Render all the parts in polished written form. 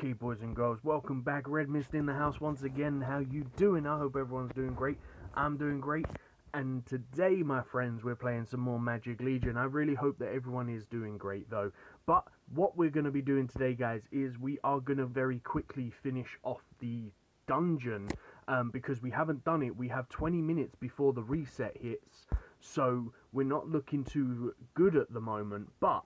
Okay, boys and girls, welcome back. Redmissed in the house once again. How you doing? I hope everyone's doing great. I'm doing great. And today, my friends, we're playing some more Magic Legion. I really hope that everyone is doing great, though. But what we're going to be doing today, guys, is we are going to very quickly finish off the dungeon. Because we haven't done it. We have 20 minutes before the reset hits. So we're not looking too good at the moment. But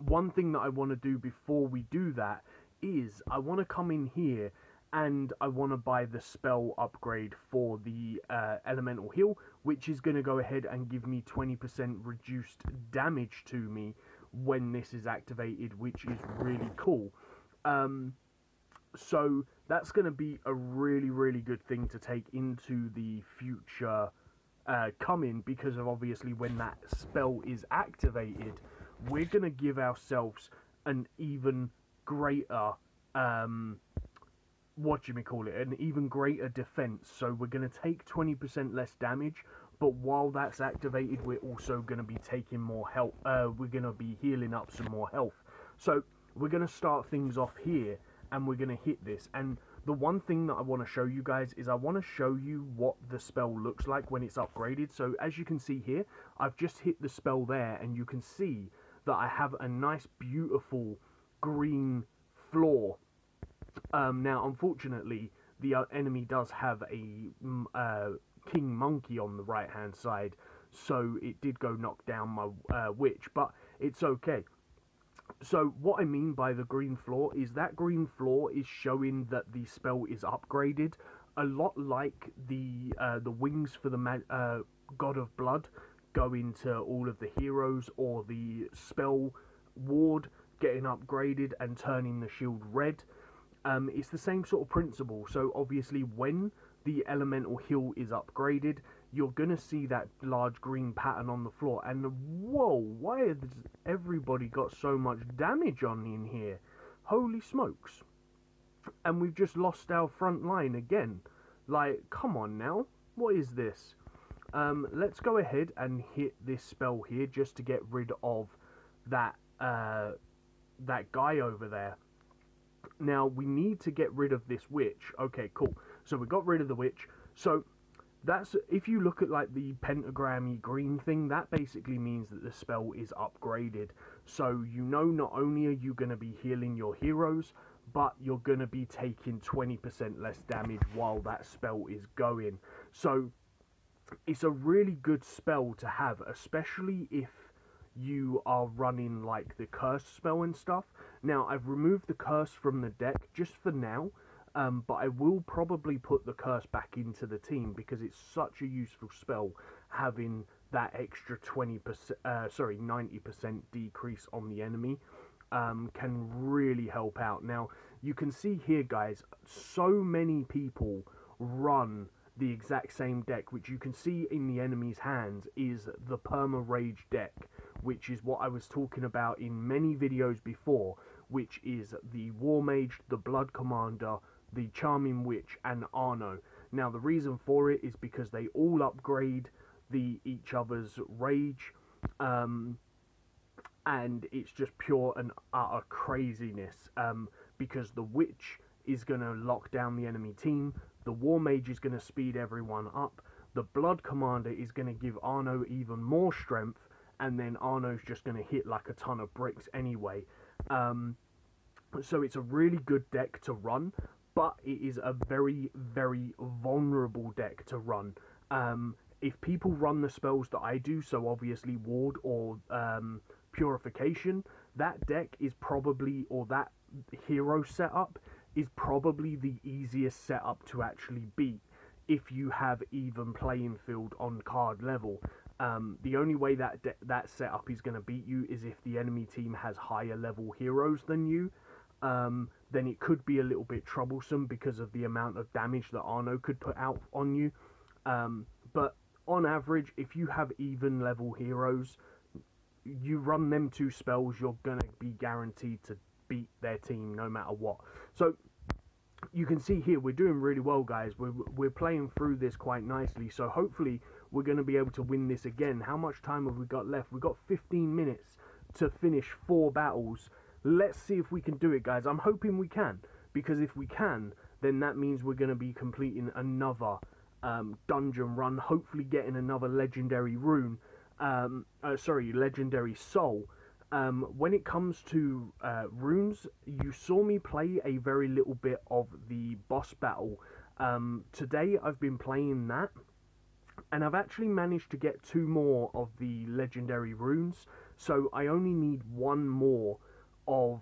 one thing that I want to do before we do that is I want to come in here and I want to buy the spell upgrade for the elemental heal, which is going to go ahead and give me 20% reduced damage to me when this is activated, which is really cool. So that's going to be a really good thing to take into the future coming, because of obviously when that spell is activated, we're going to give ourselves an even greater an even greater defense. So we're going to take 20% less damage, but while that's activated, we're also going to be taking more health. We're going to be healing up some more health. So we're going to start things off here, and we're going to hit this. And the one thing that I want to show you guys is I want to show you what the spell looks like when it's upgraded. So as you can see here, I've just hit the spell there, and you can see that I have a nice beautiful green floor. Now unfortunately the enemy does have a king monkey on the right hand side, so it did go knock down my witch, but it's okay. So what I mean by the green floor is that green floor is showing that the spell is upgraded, a lot like the wings for the God of Blood go into all of the heroes, or the spell ward getting upgraded and turning the shield red. It's the same sort of principle. So obviously when the elemental heal is upgraded, you're gonna see that large green pattern on the floor, and whoa, why has everybody got so much damage on in here? Holy smokes. And we've just lost our front line again. Like, come on now, what is this? Let's go ahead and hit this spell here just to get rid of that that guy over there. Now we need to get rid of this witch. Okay, cool. So we got rid of the witch. So that's, if you look at like the pentagrammy green thing, that basically means that the spell is upgraded. So you know, not only are you going to be healing your heroes, but you're going to be taking 20% less damage while that spell is going. So it's a really good spell to have, especially if you are running like the curse spell and stuff. Now I've removed the curse from the deck just for now, but I will probably put the curse back into the team because it's such a useful spell, having that extra 90% decrease on the enemy can really help out. Now you can see here, guys, so many people run the exact same deck, which you can see in the enemy's hands is the Perma Rage deck, which is what I was talking about in many videos before, which is the War Mage, the Blood Commander, the Charming Witch, and Arno. Now the reason for it is because they all upgrade each other's rage, and it's just pure and utter craziness, because the Witch is going to lock down the enemy team, the War Mage is going to speed everyone up, the Blood Commander is going to give Arno even more strength, and then Arno's just going to hit like a ton of bricks anyway. So it's a really good deck to run, but it is a very vulnerable deck to run. If people run the spells that I do, so obviously Ward or Purification, that deck is probably, or that hero setup is probably the easiest setup to actually beat if you have even playing field on card level. The only way that setup is going to beat you is if the enemy team has higher level heroes than you. Then it could be a little bit troublesome because of the amount of damage that Arno could put out on you. But on average, if you have even level heroes, you run them two spells, you're going to be guaranteed to beat their team no matter what. So you can see here we're doing really well, guys. We're playing through this quite nicely, so hopefully we're going to be able to win this again. How much time have we got left? We've got 15 minutes to finish 4 battles let's see if we can do it, guys. I'm hoping we can, because if we can, then that means we're going to be completing another dungeon run, hopefully getting another legendary rune, legendary soul. When it comes to runes, you saw me play a very little bit of the boss battle. Today I've been playing that, and I've actually managed to get 2 more of the legendary runes, so I only need 1 more of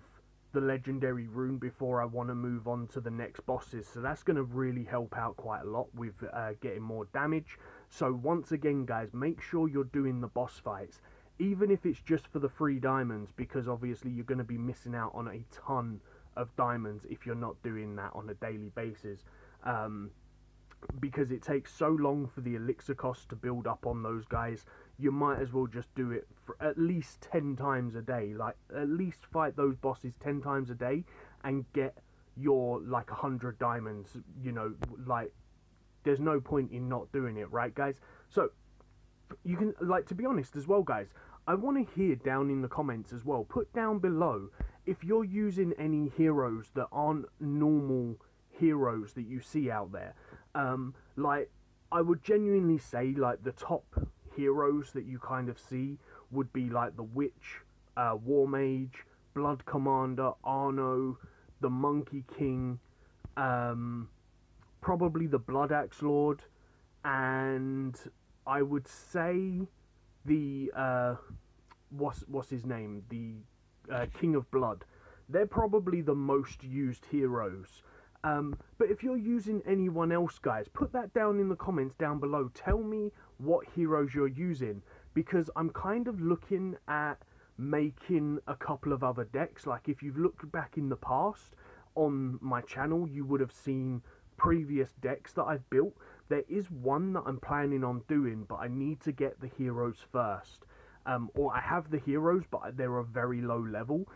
the legendary rune before I want to move on to the next bosses. So that's going to really help out quite a lot with getting more damage. So once again, guys, make sure you're doing the boss fights, even if it's just for the 3 diamonds, because obviously you're going to be missing out on a ton of diamonds if you're not doing that on a daily basis. Because it takes so long for the elixir costs to build up on those guys, you might as well just do it for at least 10 times a day. Like, at least fight those bosses 10 times a day and get your, like, 100 diamonds. You know, like, there's no point in not doing it, right, guys? So, you can, like, to be honest as well, guys, I want to hear down in the comments as well. Put down below if you're using any heroes that aren't normal heroes that you see out there. Like, I would genuinely say, like, the top heroes that you kind of see would be like the Witch, War Mage, Blood Commander, Arno, the Monkey King, probably the Blood Axe Lord, and I would say the what's his name, the King of Blood. They're probably the most used heroes. But if you're using anyone else, guys, put that down in the comments down below. Tell me what heroes you're using, because I'm kind of looking at making a couple of other decks. Like, if you've looked back in the past on my channel, you would have seen previous decks that I've built. There is one that I'm planning on doing, but I need to get the heroes first. Or I have the heroes, but they're a very low level.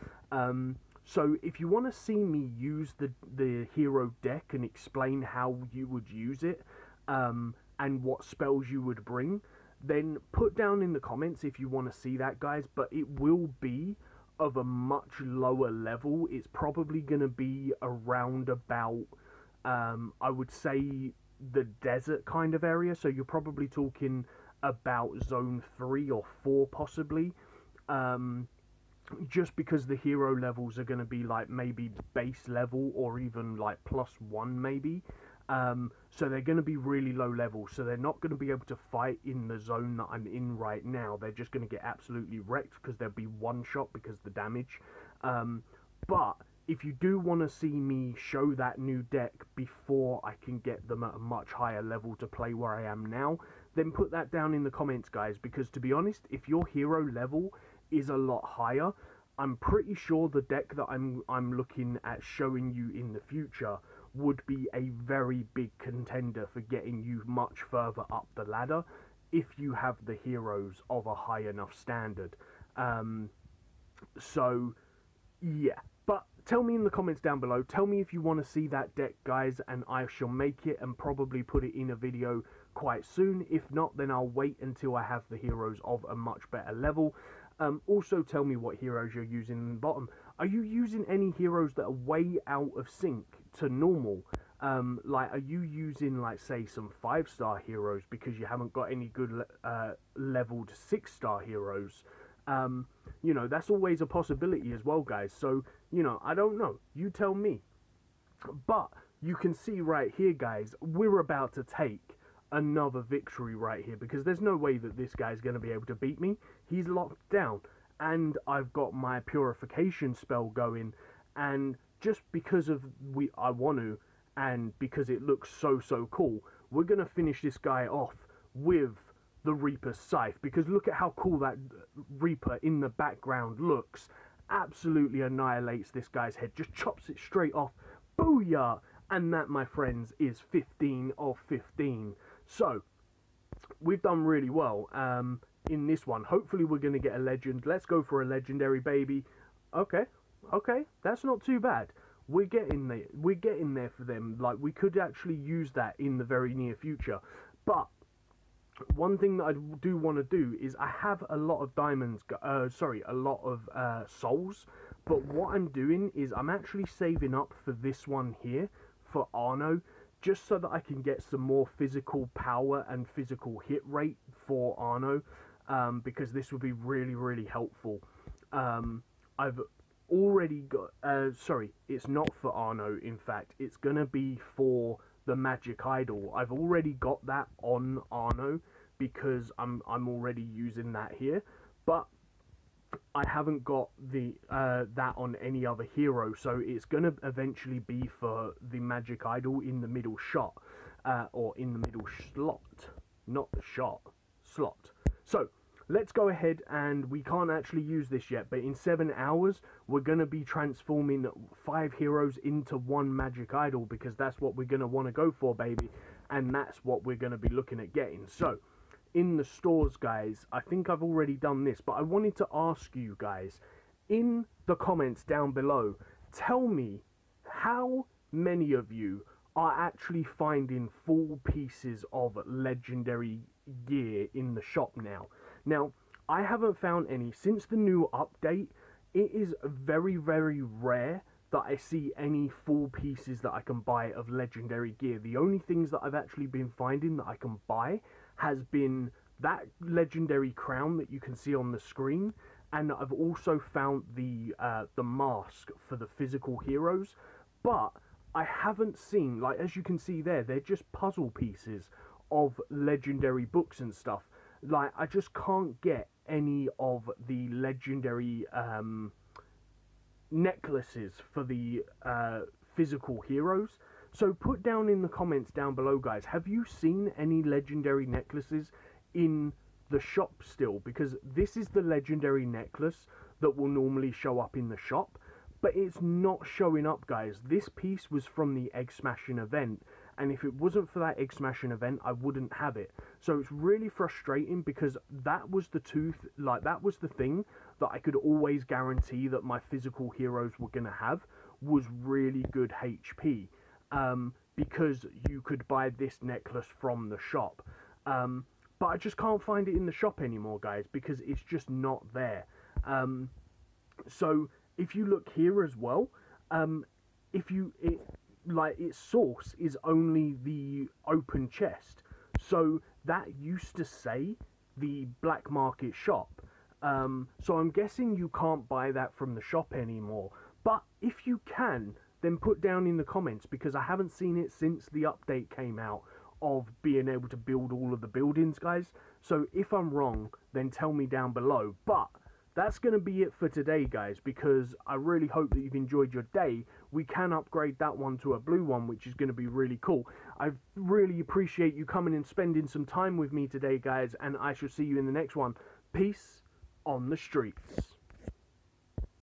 So if you want to see me use the hero deck and explain how you would use it, and what spells you would bring, then put down in the comments if you want to see that, guys. But it will be of a much lower level. It's probably going to be around about, I would say, the desert kind of area. So you're probably talking about zone 3 or 4 possibly. Just because the hero levels are going to be like maybe base level or even like +1 maybe. So they're going to be really low level, so they're not going to be able to fight in the zone that I'm in right now. They're just going to get absolutely wrecked because they'll be one shot because of the damage. But if you do want to see me show that new deck before I can get them at a much higher level to play where I am now, then put that down in the comments, guys, because to be honest, if your hero level is a lot higher, I'm pretty sure the deck that I'm looking at showing you in the future would be a very big contender for getting you much further up the ladder if you have the heroes of a high enough standard. So yeah, but tell me in the comments down below, tell me if you want to see that deck, guys, and I shall make it and probably put it in a video quite soon. If not, then I'll wait until I have the heroes of a much better level. Also tell me what heroes you're using in the bottom. Are you using any heroes that are way out of sync to normal? Like, are you using, like, say, some 5-star heroes because you haven't got any good leveled 6-star heroes? You know, that's always a possibility as well, guys. So, you know, I don't know. You tell me. But you can see right here, guys, we're about to take another victory right here, because there's no way that this guy's going to be able to beat me. He's locked down, and I've got my purification spell going, and just because of I want to, and because it looks so cool, we're going to finish this guy off with the Reaper's Scythe, because look at how cool that Reaper in the background looks. Absolutely annihilates this guy's head, just chops it straight off. Booyah! And that, my friends, is 15 of 15. So, we've done really well in this one. Hopefully we're going to get a legend. Let's go for a legendary, baby. Okay, that's not too bad. We're getting there. We're getting there for them. Like, we could actually use that in the very near future. But one thing that I do want to do is I have a lot of diamonds, a lot of souls, but what I'm doing is I'm actually saving up for this one here, for Arno, just so that I can get some more physical power and physical hit rate for Arno, because this would be really, really helpful. I've already got, it's not for Arno, in fact, it's going to be for the magic idol. I've already got that on Arno because I'm already using that here, but I haven't got the that on any other hero, so it's gonna eventually be for the magic idol in the middle shot, or in the middle slot, not the shot, slot. So let's go ahead, and we can't actually use this yet, but in 7 hours we're gonna be transforming 5 heroes into 1 magic idol, because that's what we're gonna want to go for, baby, and that's what we're gonna be looking at getting. So in the stores, guys, I think I've already done this, but I wanted to ask you guys in the comments down below, tell me how many of you are actually finding full pieces of legendary gear in the shop now. Now, I haven't found any since the new update. It is very, very rare that I see any full pieces that I can buy of legendary gear. The only things that I've actually been finding that I can buy has been that legendary crown that you can see on the screen, and I've also found the mask for the physical heroes, but I haven't seen, like, as you can see there, they're just puzzle pieces of legendary books and stuff. Like, I just can't get any of the legendary necklaces for the physical heroes. So put down in the comments down below, guys, have you seen any legendary necklaces in the shop still? Because this is the legendary necklace that will normally show up in the shop, but it's not showing up, guys. This piece was from the egg smashing event, and if it wasn't for that egg smashing event, I wouldn't have it. So it's really frustrating, because that was the that was the thing that I could always guarantee that my physical heroes were going to have, was really good HP. Because you could buy this necklace from the shop. But I just can't find it in the shop anymore, guys, because it's just not there. So if you look here as well, its source is only the open chest. So that used to say the black market shop. So I'm guessing you can't buy that from the shop anymore. But if you can, then put down in the comments, because I haven't seen it since the update came out of being able to build all of the buildings, guys. So if I'm wrong, then tell me down below. But that's going to be it for today, guys, because I really hope that you've enjoyed your day. We can upgrade that one to a blue one, which is going to be really cool. I really appreciate you coming and spending some time with me today, guys, and I shall see you in the next one. Peace on the streets.